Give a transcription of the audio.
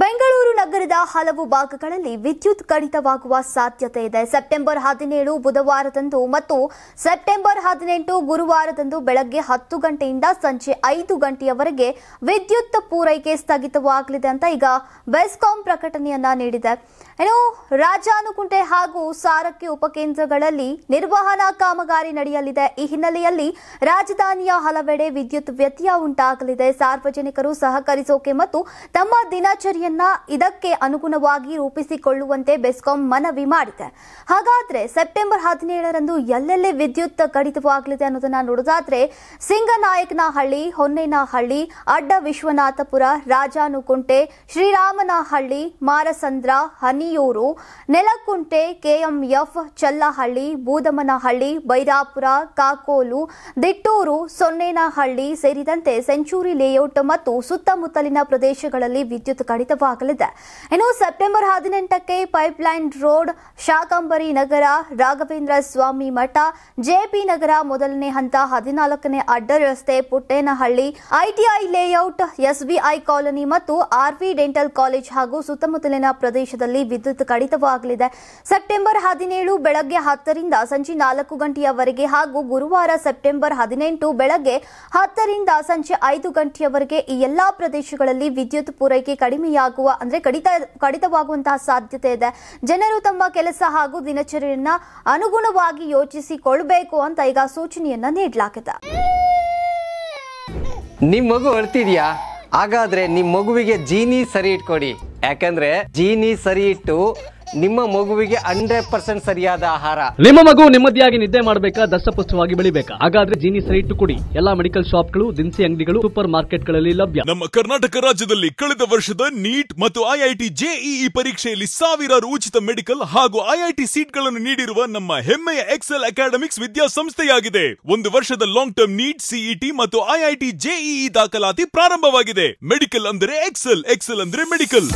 ಬೆಂಗಳೂರು ನಗರದ ಹಲವು ಭಾಗಗಳಲ್ಲಿ ವಿದ್ಯುತ್ ಕಡಿತವಾಗುವ ಸಾಧ್ಯತೆ ಇದೆ. ಸೆಪ್ಟೆಂಬರ್ 17 ಬುಧವಾರದಂದು ಮತ್ತು ಸೆಪ್ಟೆಂಬರ್ 18 ಗುರುವಾರದಂದು ಬೆಳಗ್ಗೆ 10 ಗಂಟೆಯಿಂದ ಸಂಜೆ 5 ಗಂಟೆಯವರೆಗೆ ವಿದ್ಯುತ್ ಪೂರೈಕೆ ಸ್ಥಗಿತವಾಗಲಿದೆ ಅಂತ ಈಗ ಬೆಸ್ಕಾಂ ಪ್ರಕಟಣೆಯನ್ನ ನೀಡಿದೆ. ಇನ್ನು ರಾಜಾನುಕುಂಟೆ ಹಾಗೂ ಸಾರಕ್ಕಿ ಉಪಕೇಂದ್ರಗಳಲ್ಲಿ ನಿರ್ವಹಣಾ ಕಾಮಗಾರಿ ನಡೆಯಲಿದೆ. ಈ ಹಿನ್ನೆಲೆಯಲ್ಲಿ ರಾಜಧಾನಿಯ ಹಲವೆಡೆ ವಿದ್ಯುತ್ ವ್ಯತ್ಯಯ ಉಂಟಾಗಲಿದೆ. ಸಾರ್ವಜನಿಕರು ಸಹಕರಿಸೋಕೆ ಮತ್ತು ತಮ್ಮ ದಿನಚರಿಯನ್ನ ಇದಕ್ಕೆ ಅನುಗುಣವಾಗಿ ರೂಪಿಸಿಕೊಳ್ಳುವಂತೆ ಬೆಸ್ಕಾಂ ಮನವಿ ಮಾಡಿದೆ. ಹಾಗಾದ್ರೆ ಸೆಪ್ಟೆಂಬರ್ 17ರಂದು ಎಲ್ಲೆಲ್ಲಿ ವಿದ್ಯುತ್ ಕಡಿತವಾಗಲಿದೆ ಅನ್ನೋದನ್ನ ನೋಡೋದಾದ್ರೆ ಸಿಂಗನಾಯಕನಹಳ್ಳಿ, ಹೊನ್ನೇನಹಳ್ಳಿ, ಅಡ್ಡ ವಿಶ್ವನಾಥಪುರ, ರಾಜಾನುಕುಂಟೆ, ಶ್ರೀರಾಮನಹಳ್ಳಿ, ಮಾರಸಂದ್ರ, ಹನಿಯೂರು, ನೆಲಕುಂಟೆ, ಕೆಎಂಎಫ್, ಚಲ್ಲಹಳ್ಳಿ, ಬೂದಮನಹಳ್ಳಿ, ಬೈರಾಪುರ, ಕಾಕೋಲು, ದಿಟ್ಟೂರು, ಸೊನ್ನೇನಹಳ್ಳಿ ಸೇರಿದಂತೆ ಸೆಂಚುರಿ ಲೇಔಟ್ ಮತ್ತು ಸುತ್ತಮುತ್ತಲಿನ ಪ್ರದೇಶಗಳಲ್ಲಿ ವಿದ್ಯುತ್ ಕಡಿತವಾಗಲಿದೆ. ಇನ್ನು ಸೆಪ್ಟೆಂಬರ್ 18ಕ್ಕೆ ಪೈಪ್ಲೈನ್ ರೋಡ್, ಶಾಕಂಬರಿ ನಗರ, ರಾಘವೇಂದ್ರ ಸ್ವಾಮಿ ಮಠ, ಜೆಪಿ ನಗರ ಮೊದಲನೇ ಹಂತ, 14ನೇ ಅಡ್ಡ ರಸ್ತೆ, Puttenahalli, ITI layout, SBI colony ಮತ್ತು ಆರ್ವಿ ಡೆಂಟಲ್ ಕಾಲೇಜ್ ಹಾಗೂ ಸುತ್ತಮುತ್ತಲಿನ ಪ್ರದೇಶದಲ್ಲಿ ವಿದ್ಯುತ್ ಕಡಿತವಾಗಲಿದೆ. ಸೆಪ್ಟೆಂಬರ್ 17 ಬೆಳಗ್ಗೆ 10ರಿಂದ ಸಂಜೆ 4 ಗಂಟೆಯವರೆಗೆ ಹಾಗೂ ಗುರುವಾರ ಸೆಪ್ಟೆಂಬರ್ 18 ಬೆಳಗ್ಗೆ 10ರಿಂದ ಸಂಜೆ 5 ಗಂಟೆಯವರೆಗೆ ಈ ಎಲ್ಲಾ ಪ್ರದೇಶಗಳಲ್ಲಿ ವಿದ್ಯುತ್ ಪೂರೈಕೆ ಕಡಿತವಾಗುವಂತಹ ಸಾಧ್ಯತೆ ಇದೆ. ಜನರು ತಮ್ಮ ಕೆಲಸ ಹಾಗೂ ದಿನಚರಿಯನ್ನ ಅನುಗುಣವಾಗಿ ಯೋಚಿಸಿಕೊಳ್ಳಬೇಕು ಅಂತ ಈಗ ಸೂಚನೆಯನ್ನ ನೀಡಲಾಗಿದೆ. ನಿಮ್ ಮಗು ಅಳ್ತಿದ್ಯಾ? ಹಾಗಾದ್ರೆ ನಿಮ್ ಮಗುವಿಗೆ ಜೀನಿ ಸರಿ ಇಟ್ಕೊಡಿ. ಯಾಕಂದ್ರೆ ಜೀನಿ ಸರಿ ಇಟ್ಟು ನಿಮ್ಮ ಮಗುವಿಗೆ 100% ಸರಿಯಾದ ಆಹಾರ. ನಿಮ್ಮ ಮಗು ನೆಮ್ಮದಿಯಾಗಿ ನಿದ್ದೆ ಮಾಡಬೇಕಾ, ದಷ್ಟಪುಷ್ಟವಾಗಿ ಬೆಳಿಬೇಕಾ? ಹಾಗಾದ್ರೆ ಜೀನಿ ಸರಿ ಇಟ್ಟು ಕೊಡಿ. ಎಲ್ಲಾ ಮೆಡಿಕಲ್ ಶಾಪ್ಗಳು, ದಿನಸಿ ಅಂಗಡಿಗಳು, ಸೂಪರ್ ಮಾರ್ಕೆಟ್ಗಳಲ್ಲಿ ಲಭ್ಯ. ನಮ್ಮ ಕರ್ನಾಟಕ ರಾಜ್ಯದಲ್ಲಿ ಕಳೆದ ವರ್ಷದ ನೀಟ್ ಮತ್ತು ಐಐಟಿ ಜೆಇಇ ಪರೀಕ್ಷೆಯಲ್ಲಿ ಸಾವಿರಾರು ಉಚಿತ ಮೆಡಿಕಲ್ ಹಾಗೂ ಐಐಟಿ ಸೀಟ್ಗಳನ್ನು ನೀಡಿರುವ ನಮ್ಮ ಹೆಮ್ಮೆಯ ಎಕ್ಸೆಲ್ ಅಕಾಡೆಮಿಕ್ಸ್ ವಿದ್ಯಾಸಂಸ್ಥೆಯಾಗಿದೆ. 1 ವರ್ಷದ ಲಾಂಗ್ ಟರ್ಮ್ ನೀಟ್, ಸಿಇಟಿ ಮತ್ತು ಐಐಟಿ ಜೆಇಇ ದಾಖಲಾತಿ ಪ್ರಾರಂಭವಾಗಿದೆ. ಮೆಡಿಕಲ್ ಅಂದರೆ ಎಕ್ಸೆಲ್, ಎಕ್ಸೆಲ್ ಅಂದ್ರೆ ಮೆಡಿಕಲ್.